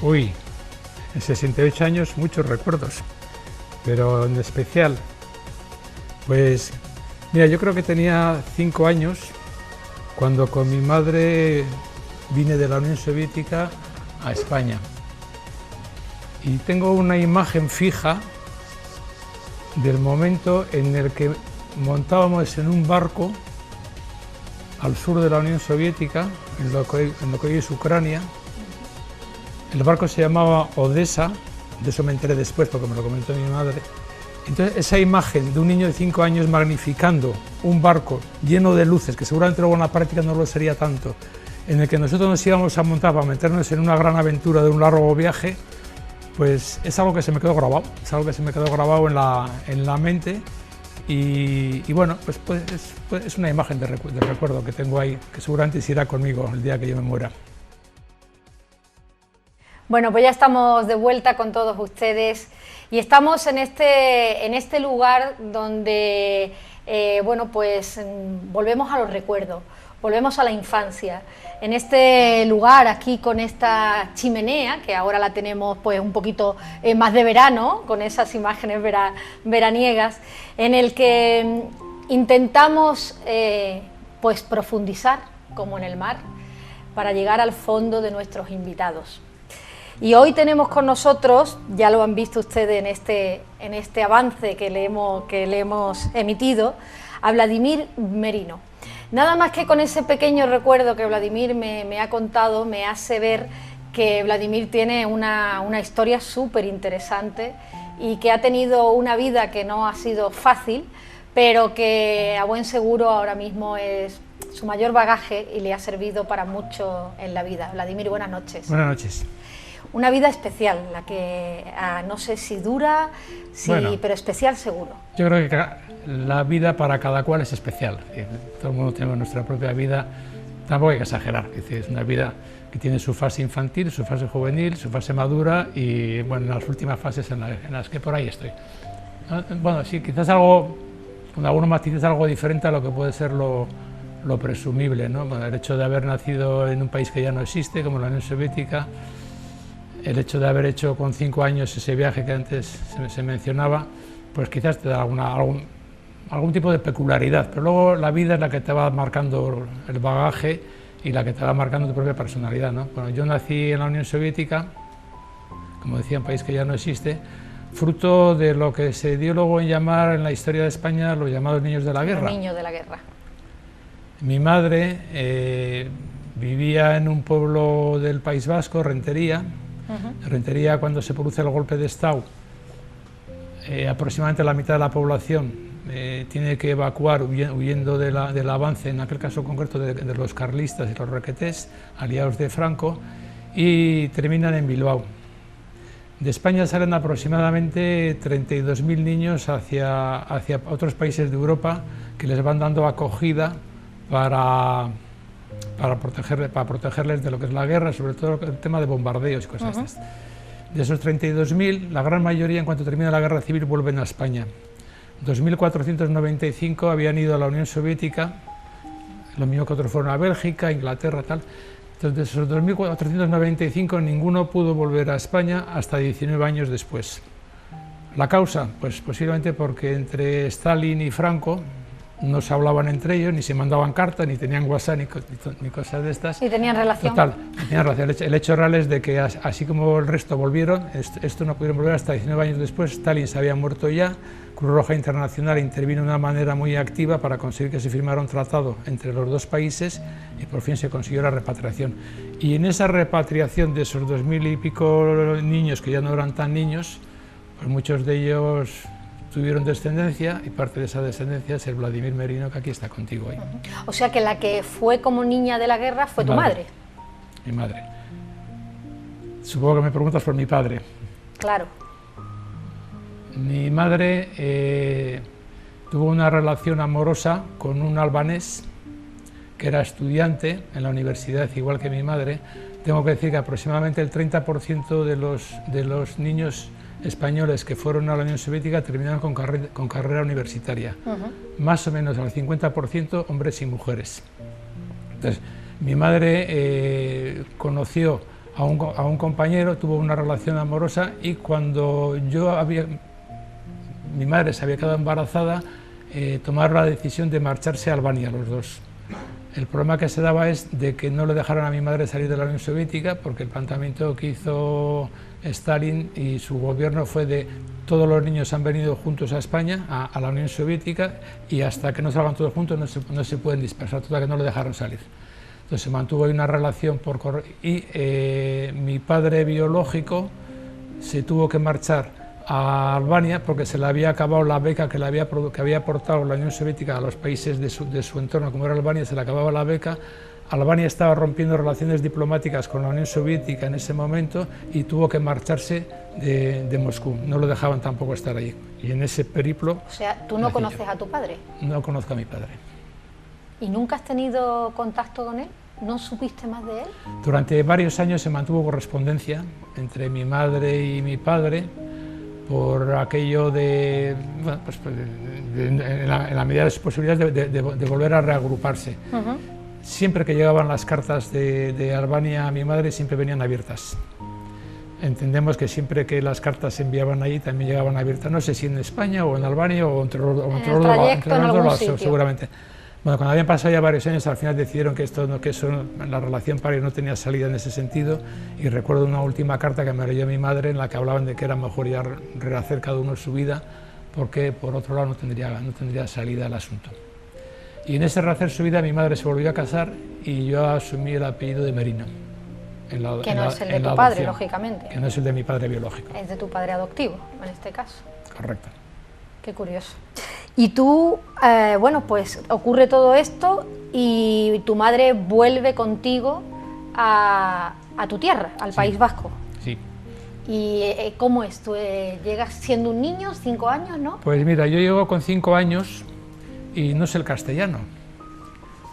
Uy, en 68 años muchos recuerdos, pero en especial, pues mira, yo creo que tenía 5 años cuando con mi madre vine de la Unión Soviética a España. Y tengo una imagen fija del momento en el que montábamos en un barco al sur de la Unión Soviética, en lo que hoy es Ucrania. El barco se llamaba Odessa, de eso me enteré después porque me lo comentó mi madre. Entonces esa imagen de un niño de 5 años magnificando un barco lleno de luces, que seguramente luego en la práctica no lo sería tanto, en el que nosotros nos íbamos a montar para meternos en una gran aventura de un largo viaje, pues es algo que se me quedó grabado, es algo que se me quedó grabado en la mente y bueno, pues es una imagen de recuerdo que tengo ahí, que seguramente se irá conmigo el día que yo me muera. Bueno, pues ya estamos de vuelta con todos ustedes y estamos en este lugar donde, bueno, pues volvemos a los recuerdos, volvemos a la infancia. En este lugar, aquí con esta chimenea, que ahora la tenemos pues un poquito más de verano, con esas imágenes veraniegas, en el que intentamos pues profundizar, como en el mar, para llegar al fondo de nuestros invitados. Y hoy tenemos con nosotros, ya lo han visto ustedes en este avance que le hemos emitido, a Vladimir Merino. Nada más que con ese pequeño recuerdo que Vladimir me ha contado, me hace ver que Vladimir tiene una historia súper interesante y que ha tenido una vida que no ha sido fácil, pero que a buen seguro ahora mismo es su mayor bagaje y le ha servido para mucho en la vida. Vladimir, buenas noches. Buenas noches. Una vida especial, la que no sé si dura, bueno, pero especial seguro. Yo creo que la vida para cada cual es especial. Todo el mundo tenemos nuestra propia vida, tampoco hay que exagerar. Es una vida que tiene su fase infantil, su fase juvenil, su fase madura y bueno, en las últimas fases en las que por ahí estoy. Bueno, sí, quizás algo, con algunos matices, algo diferente a lo que puede ser lo presumible, ¿no? Bueno, el hecho de haber nacido en un país que ya no existe, como la Unión Soviética, el hecho de haber hecho con 5 años ese viaje que antes se mencionaba, pues quizás te da algún tipo de peculiaridad, pero luego la vida es la que te va marcando el bagaje y la que te va marcando tu propia personalidad, ¿no? Bueno, yo nací en la Unión Soviética, como decía, un país que ya no existe, fruto de lo que se dio luego en llamar en la historia de España los llamados niños de la guerra. Los niños de la guerra. Mi madre vivía en un pueblo del País Vasco, Rentería. Rentería, cuando se produce el golpe de Estado, aproximadamente la mitad de la población tiene que evacuar huyendo del avance, en aquel caso concreto de los carlistas y los requetés, aliados de Franco, y terminan en Bilbao. De España salen aproximadamente 32.000 niños hacia otros países de Europa que les van dando acogida para protegerles de lo que es la guerra, sobre todo el tema de bombardeos y cosas estas. De esos 32.000, la gran mayoría, en cuanto termina la guerra civil, vuelven a España. 2.495 habían ido a la Unión Soviética, lo mismo que otros fueron a Bélgica, Inglaterra, tal. Entonces, de esos 2.495, ninguno pudo volver a España hasta 19 años después. ¿La causa? Pues posiblemente porque entre Stalin y Franco no se hablaban entre ellos, ni se mandaban cartas, ni tenían WhatsApp, ni cosas de estas. ¿Y tenían relación? Total, tenían relación. El hecho real es de que así como el resto volvieron, esto no pudieron volver hasta 19 años después. Stalin se había muerto ya, Cruz Roja Internacional intervino de una manera muy activa para conseguir que se firmara un tratado entre los dos países y por fin se consiguió la repatriación. Y en esa repatriación de esos 2.000 y pico niños, que ya no eran tan niños, pues muchos de ellos tuvieron descendencia y parte de esa descendencia es el Vladimir Merino, que aquí está contigo hoy. O sea que la que fue como niña de la guerra fue tu madre. Mi madre. Supongo que me preguntas por mi padre. Claro. Mi madre tuvo una relación amorosa con un albanés que era estudiante en la universidad, igual que mi madre. Tengo que decir que aproximadamente el 30% de los niños españoles que fueron a la Unión Soviética terminaron con carrera universitaria, más o menos al 50% hombres y mujeres. Entonces, mi madre conoció a un compañero, tuvo una relación amorosa y cuando mi madre se había quedado embarazada, tomaron la decisión de marcharse a Albania los dos. El problema que se daba es de que no le dejaron a mi madre salir de la Unión Soviética porque el planteamiento que hizo Stalin y su gobierno fue de todos los niños han venido juntos a España, a la Unión Soviética, y hasta que no salgan todos juntos no se pueden dispersar, todavía que no le dejaron salir. Entonces se mantuvo ahí una relación por correo y mi padre biológico se tuvo que marchar a Albania porque se le había acabado la beca que había aportado la Unión Soviética a los países de su entorno, como era Albania, se le acababa la beca. Albania estaba rompiendo relaciones diplomáticas con la Unión Soviética en ese momento y tuvo que marcharse de Moscú, no lo dejaban tampoco estar allí. Y en ese periplo... O sea, ¿tú no conoces a tu padre? No conozco a mi padre. ¿Y nunca has tenido contacto con él? ¿No supiste más de él? Durante varios años se mantuvo correspondencia entre mi madre y mi padre, por aquello de, bueno, pues, en la medida de sus posibilidades, de volver a reagruparse. Siempre que llegaban las cartas de Albania a mi madre, siempre venían abiertas. Entendemos que siempre que las cartas se enviaban allí, también llegaban abiertas. No sé si en España o en Albania o entre los dos lados, seguramente. Bueno, cuando habían pasado ya varios años, al final decidieron que la relación para ellos no tenía salida en ese sentido, y recuerdo una última carta que me leyó mi madre en la que hablaban de que era mejor ya rehacer cada uno su vida, porque por otro lado no tendría salida el asunto. Y en ese rehacer su vida mi madre se volvió a casar y yo asumí el apellido de Merino. Que no es el de tu padre, lógicamente. Que no es el de mi padre biológico. Es de tu padre adoptivo, en este caso. Correcto. Qué curioso. Y tú, bueno, pues ocurre todo esto y tu madre vuelve contigo a tu tierra, al País Vasco. Sí. ¿Y cómo es? ¿Tú llegas siendo un niño, 5 años, no? Pues mira, yo llego con 5 años y no sé el castellano.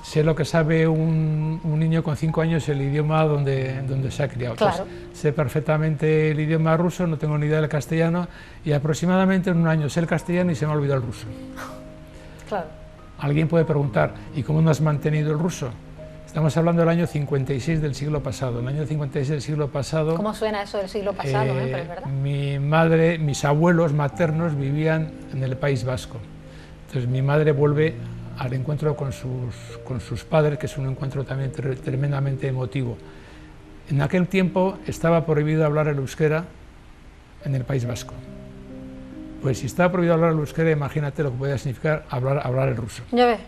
Sé lo que sabe un niño con 5 años, el idioma donde se ha criado. Claro. Entonces, sé perfectamente el idioma ruso, no tengo ni idea del castellano, y aproximadamente en un año sé el castellano y se me ha olvidado el ruso. Claro. Alguien puede preguntar, ¿y cómo no has mantenido el ruso? Estamos hablando del año 56 del siglo pasado. En el año 56 del siglo pasado... ¿Cómo suena eso del siglo pasado? Pero es verdad. Mi madre, mis abuelos maternos vivían en el País Vasco. Entonces mi madre vuelve al encuentro con sus padres, que es un encuentro también tremendamente emotivo. En aquel tiempo estaba prohibido hablar el euskera en el País Vasco. Pues si estaba prohibido hablar el euskera, imagínate lo que podía significar hablar el ruso. Ya ves.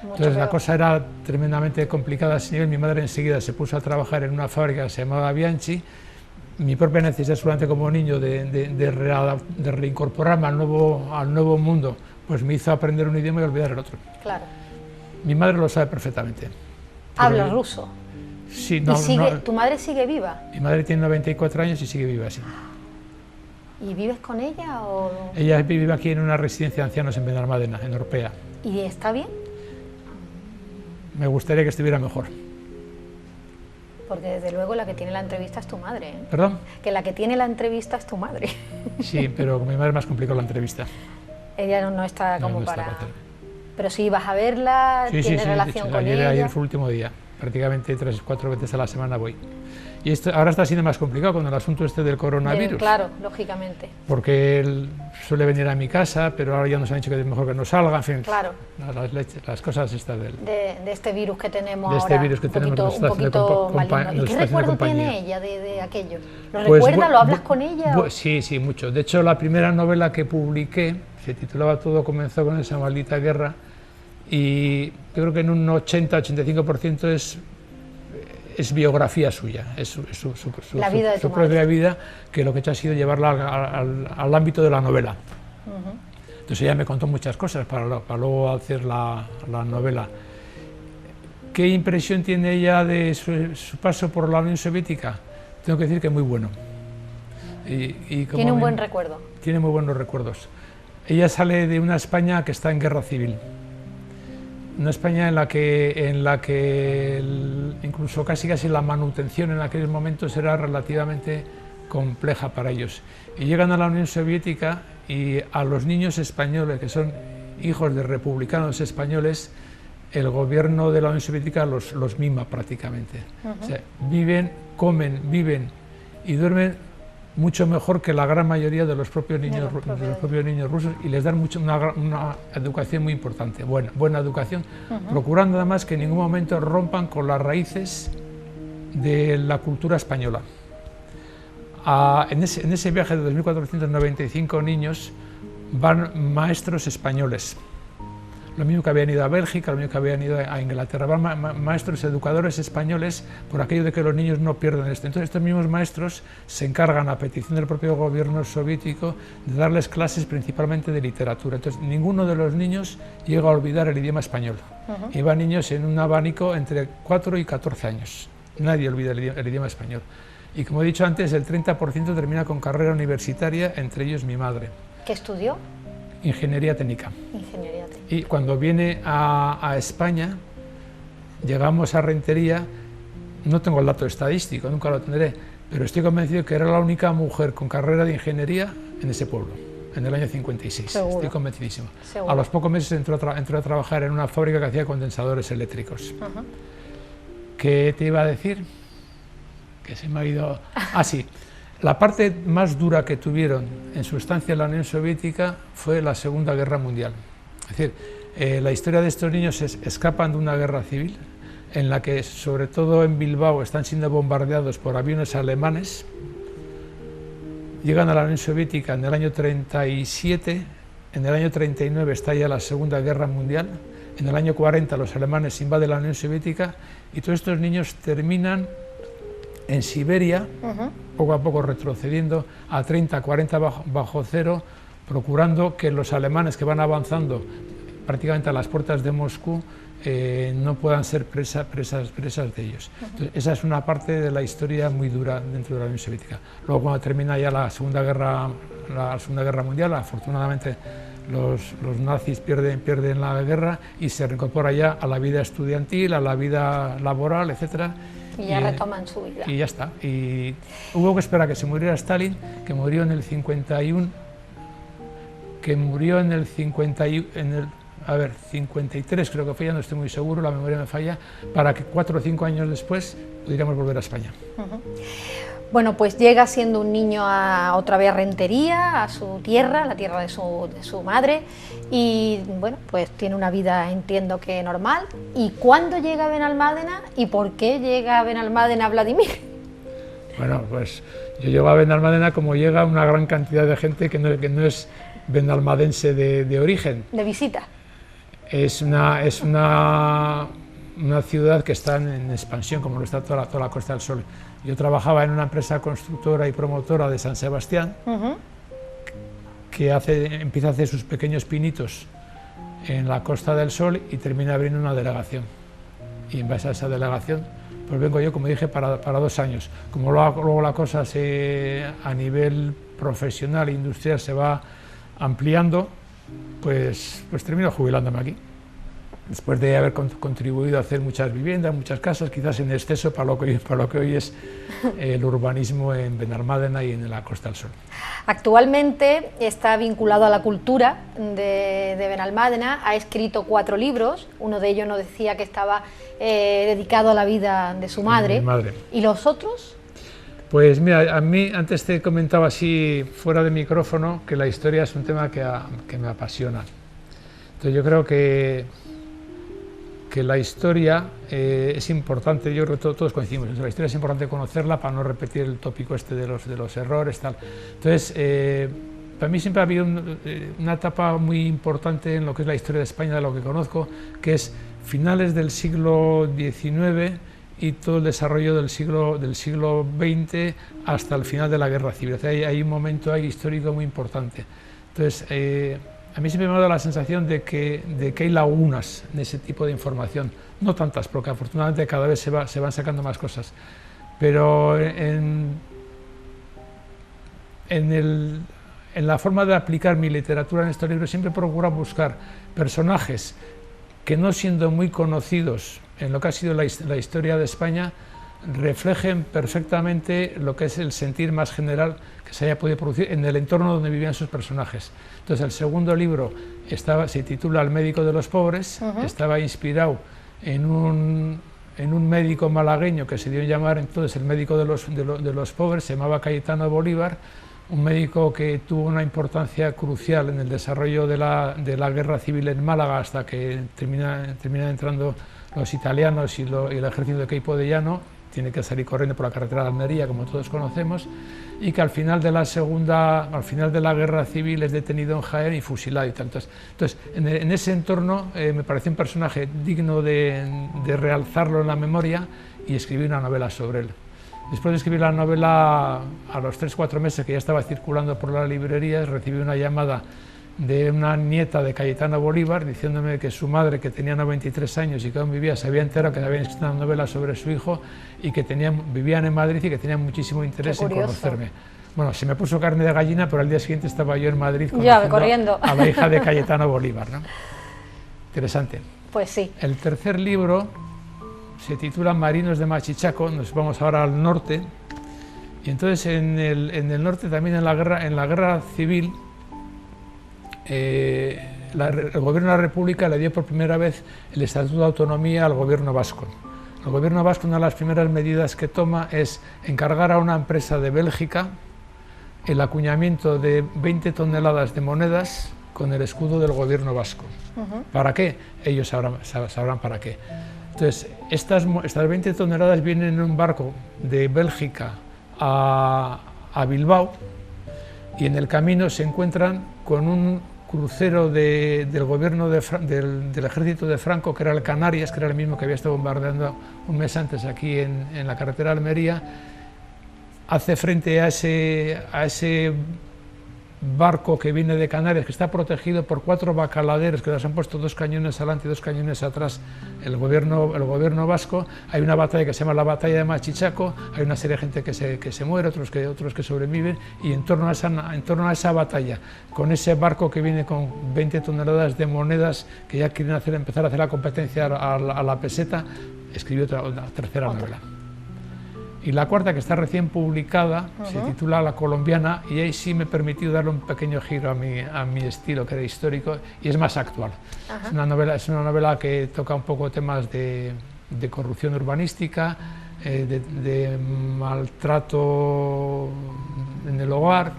Entonces la cosa era tremendamente complicada a ese nivel. Mi madre enseguida se puso a trabajar en una fábrica que se llamaba Bianchi. Mi propia necesidad, solamente como niño, de reincorporarme al nuevo mundo, pues me hizo aprender un idioma y olvidar el otro. Claro. Mi madre lo sabe perfectamente. ¿Habla ruso? Sí. ¿Tu madre sigue viva? Mi madre tiene 94 años y sigue viva, sí. ¿Y vives con ella o...? Ella vive aquí en una residencia de ancianos en Benalmádena, en Orpea. ¿Y está bien? Me gustaría que estuviera mejor. Porque desde luego la que tiene la entrevista es tu madre, ¿eh? ¿Perdón? Que la que tiene la entrevista es tu madre. Sí, pero con mi madre es más complicado la entrevista. Ella no está como no para... Está. Pero si vas a verla, sí, ¿tienes relación con ella? Ayer fue el último día, prácticamente 3 o 4 veces a la semana voy. Y ahora está siendo más complicado con el asunto este del coronavirus. Claro, lógicamente. Porque él suele venir a mi casa, pero ahora ya nos han dicho que es mejor que no salga, en fin. Claro. Las cosas estas de este virus que tenemos ahora. De este virus que tenemos, un poquito maligno. ¿Y qué recuerdo tiene ella de aquello? ¿Lo pues, recuerda? ¿Lo hablas con ella? Sí, mucho. De hecho, la primera novela que publiqué se titulaba Todo comenzó con esa maldita guerra, y yo creo que en un 80-85% es biografía suya, es su propia vida, que lo que he hecho ha sido llevarla al ámbito de la novela. Entonces ella me contó muchas cosas para luego hacer la novela. ¿Qué impresión tiene ella de su paso por la Unión Soviética? Tengo que decir que muy bueno. Tiene un buen recuerdo. Tiene muy buenos recuerdos. Ella sale de una España que está en guerra civil. Una España en la que incluso casi la manutención en aquellos momentos era relativamente compleja para ellos. Y llegan a la Unión Soviética y a los niños españoles, que son hijos de republicanos españoles, el gobierno de la Unión Soviética los mima prácticamente. O sea, viven, comen, viven y duermen mucho mejor que la gran mayoría de los propios niños rusos, y les dan una educación muy importante, buena educación, procurando además que en ningún momento rompan con las raíces de la cultura española. En ese viaje de 2.495 niños van maestros españoles, lo mismo que habían ido a Bélgica, lo mismo que habían ido a Inglaterra, van maestros educadores españoles por aquello de que los niños no pierdan esto. Entonces estos mismos maestros se encargan, a petición del propio gobierno soviético, de darles clases principalmente de literatura. Entonces ninguno de los niños llega a olvidar el idioma español. Y van niños en un abanico entre 4 y 14 años. Nadie olvida el idioma español. Y como he dicho antes, el 30% termina con carrera universitaria, entre ellos mi madre. ¿Qué estudió? Ingeniería técnica. Ingeniería técnica. Y cuando viene a España, llegamos a Rentería, no tengo el dato estadístico, nunca lo tendré, pero estoy convencido que era la única mujer con carrera de ingeniería en ese pueblo, en el año 56. Seguro. Estoy convencidísimo. Seguro. A los pocos meses entró a trabajar en una fábrica que hacía condensadores eléctricos. ¿Qué te iba a decir? Que se me ha ido... Ah, sí. La parte más dura que tuvieron en su estancia en la Unión Soviética fue la Segunda Guerra Mundial. Es decir, la historia de estos niños escapan de una guerra civil en la que, sobre todo en Bilbao, están siendo bombardeados por aviones alemanes. Llegan a la Unión Soviética en el año 37, en el año 39 estalla la Segunda Guerra Mundial, en el año 40 los alemanes invaden la Unión Soviética y todos estos niños terminan en Siberia, poco a poco retrocediendo a 30, 40 bajo cero, procurando que los alemanes que van avanzando prácticamente a las puertas de Moscú no puedan ser presas de ellos. Entonces, esa es una parte de la historia muy dura dentro de la Unión Soviética. Luego, cuando termina ya la Segunda Guerra Mundial, afortunadamente los nazis pierden la guerra y se reincorpora ya a la vida estudiantil, a la vida laboral, etcétera. Y ya retoman su vida. Y ya está. Y hubo que esperar a que se muriera Stalin, que murió en el 51, que murió en el 53, creo que fue, ya no estoy muy seguro, la memoria me falla, para que 4 o 5 años después pudiéramos volver a España. Bueno, pues llega siendo un niño otra vez a Rentería, a su tierra, la tierra de su madre, y bueno, pues tiene una vida, entiendo que normal. ¿Y cuándo llega a Benalmádena y por qué llega a Benalmádena Vladimir? Bueno, pues yo llego a Benalmádena como llega una gran cantidad de gente que no es benalmadense de origen. De visita. Es una ciudad que está en expansión, como lo está toda la Costa del Sol. Yo trabajaba en una empresa constructora y promotora de San Sebastián, que empieza a hacer sus pequeños pinitos en la Costa del Sol y termina abriendo una delegación. Y en base a esa delegación, pues vengo yo, como dije, para 2 años. Como luego la cosa a nivel profesional e industrial se va ampliando, pues termino jubilándome aquí. Después de haber contribuido a hacer muchas viviendas, muchas casas, quizás en exceso para lo que hoy es el urbanismo en Benalmádena y en la Costa del Sol. Actualmente está vinculado a la cultura de Benalmádena, ha escrito 4 libros, uno de ellos nos decía que estaba dedicado a la vida de su madre. Mi madre. ¿Y los otros? Pues mira, a mí antes te comentaba así fuera de micrófono que la historia es un tema que me apasiona. Entonces yo creo que la historia es importante, yo creo que todos coincidimos, la historia es importante conocerla para no repetir el tópico este de los errores, tal. Entonces, para mí siempre ha habido una etapa muy importante en lo que es la historia de España, de lo que conozco, que es finales del siglo XIX y todo el desarrollo del siglo XX hasta el final de la Guerra Civil. O sea, hay un momento ahí histórico muy importante. Entonces, a mí siempre me ha dado la sensación de que hay lagunas en ese tipo de información, no tantas, porque afortunadamente cada vez se van sacando más cosas, pero en la forma de aplicar mi literatura en estos libros siempre procuro buscar personajes que, no siendo muy conocidos en lo que ha sido la historia de España, reflejen perfectamente lo que es el sentir más general que se haya podido producir en el entorno donde vivían sus personajes. Entonces el segundo libro se titula El médico de los pobres, estaba inspirado en un médico malagueño que se dio a llamar entonces el médico de los pobres, se llamaba Cayetano Bolívar, un médico que tuvo una importancia crucial en el desarrollo de la guerra civil en Málaga hasta que terminan entrando los italianos y el ejército de Queipo de Llano, tiene que salir corriendo por la carretera de Almería, como todos conocemos, y que al final de la guerra civil es detenido en Jaén y fusilado y tal. Entonces en ese entorno me pareció un personaje digno de realzarlo en la memoria y escribí una novela sobre él. Después de escribir la novela, a los 3 o 4 meses que ya estaba circulando por las librerías, recibí una llamada de una nieta de Cayetano Bolívar diciéndome que su madre, que tenía 93 años y que aún vivía, se había enterado que había escrito una novela sobre su hijo y que vivían en Madrid y que tenían muchísimo interés en conocerme. Bueno, se me puso carne de gallina, pero al día siguiente estaba yo en Madrid conociendo a la hija de Cayetano Bolívar, ¿no? Interesante. Pues sí. El tercer libro se titula Marinos de Machichaco, nos vamos ahora al norte, y entonces en el norte también en la guerra civil, el gobierno de la República le dio por primera vez el Estatuto de Autonomía al gobierno vasco. El gobierno vasco, una de las primeras medidas que toma es encargar a una empresa de Bélgica el acuñamiento de 20 toneladas de monedas con el escudo del gobierno vasco. ¿Para qué? Ellos sabrán para qué. Entonces, estas 20 toneladas vienen en un barco de Bélgica a Bilbao y en el camino se encuentran con un crucero del gobierno del ejército de Franco, que era el Canarias, que era el mismo que había estado bombardeando un mes antes aquí en la carretera de Almería. Hace frente a ese barco que viene de Canarias, que está protegido por 4 bacaladeros que les han puesto 2 cañones adelante y 2 cañones atrás el gobierno vasco. Hay una batalla que se llama la batalla de Machichaco, hay una serie de gente que se muere, otros que sobreviven, y en torno a esa batalla, con ese barco que viene con 20 toneladas de monedas que ya quieren empezar a hacer la competencia a la peseta, escribió una tercera novela. Y la cuarta, que está recién publicada, se titula La colombiana, y ahí sí me he permitido darle un pequeño giro a mi estilo, que era histórico, y es más actual. Es una novela que toca un poco temas de corrupción urbanística, de maltrato en el hogar,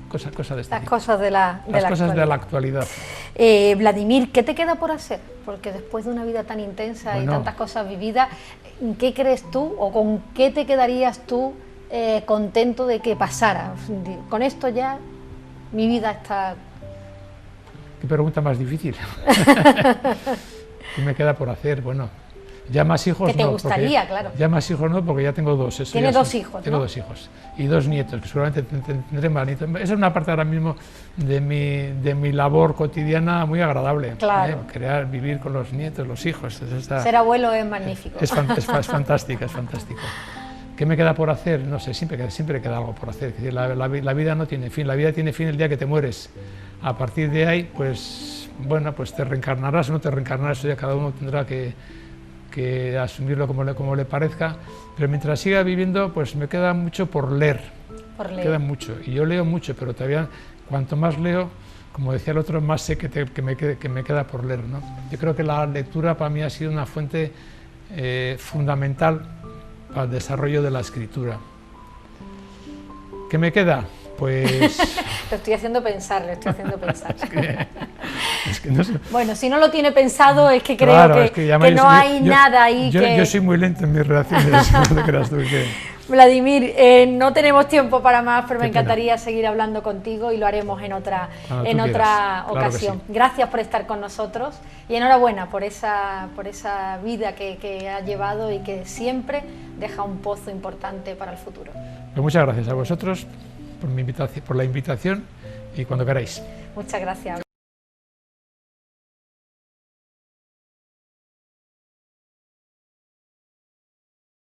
cosas de este tipo. Cosas de la actualidad. Vladimir, ¿qué te queda por hacer? Porque después de una vida tan intensa y tantas cosas vividas, ¿qué crees tú o con qué te quedarías tú contento de que pasara? Con esto ya mi vida está... Qué pregunta más difícil. ¿Qué me queda por hacer? Bueno, ya más hijos no. ¿Qué te gustaría, claro? Ya más hijos no, porque ya tengo 2. Tiene 2 hijos, Tengo 2 hijos y 2 nietos, que seguramente tendré más nietos. Esa es una parte ahora mismo de mi labor cotidiana muy agradable. Claro. Vivir con los nietos, los hijos. Ser abuelo es magnífico. Es fantástico, es fantástico. ¿Qué me queda por hacer? No sé, siempre queda algo por hacer. Es decir, la vida no tiene fin, la vida tiene fin el día que te mueres. A partir de ahí, pues, bueno, pues te reencarnarás o no te reencarnarás, eso ya cada uno tendrá que asumirlo como le parezca, pero mientras siga viviendo, pues me queda mucho por leer. Queda mucho, y yo leo mucho, pero todavía cuanto más leo, como decía el otro, más sé que me queda por leer, ¿no? Yo creo que la lectura para mí ha sido una fuente fundamental para el desarrollo de la escritura. ¿Qué me queda? Pues... Lo estoy haciendo pensar. Es que no sé. Bueno, si no lo tiene pensado es que creo que no hay nada ahí que... Yo soy muy lento en mis reacciones, no te creas tú que... Vladimir, no tenemos tiempo para más, pero me encantaría seguir hablando contigo y lo haremos en otra ocasión. Claro que sí. Gracias por estar con nosotros y enhorabuena por esa vida que has llevado y que siempre deja un pozo importante para el futuro. Pues muchas gracias a vosotros por la invitación y cuando queráis. Muchas gracias.